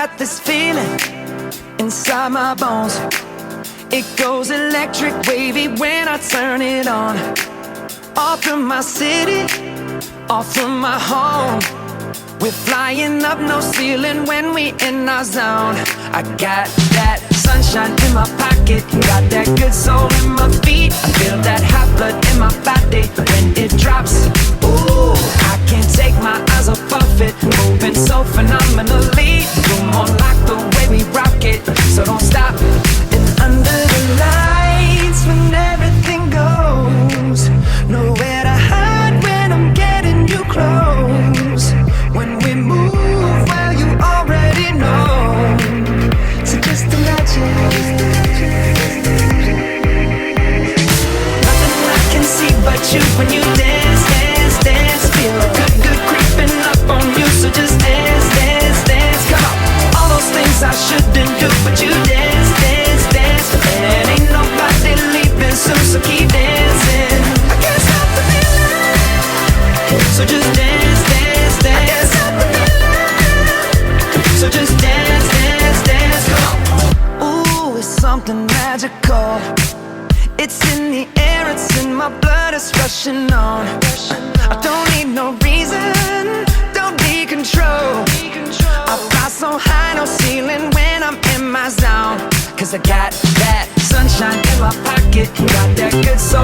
got this feeling inside my bones. It goes electric wavy when I turn it on. Off from my city, off from my home. We're flying up, no ceiling when we in our zone. I got that sunshine in my pocket, got that good soul in my feet. I feel that hot blood in my body when it drops. Ooh, I can't take my eyes off of it, moving so phenomenally. You're more like the way we rock it, so don't stop. And under the lights when everything goes, nowhere to hide when I'm getting you close. When we move, well, you already know. So just imagine. Nothing I can see but you when you dance, dance, dance. Feel good, good creeping up on you. So just dance, dance, dance. Come on. All those things I shouldn't do, but you dance, dance, dance. And ain't nobody leaving soon, so keep dancing. I can't stop the feeling. So just dance, dance, dance. I can't stop the feeling. So just dance, dance, dance. Come on. Ooh, it's something magical. It's in the air, it's in my blood, it's rushing on. I don't need no reason, don't need control. I fly so high, no ceiling when I'm in my zone. Cause I got that sunshine in my pocket, got that good soul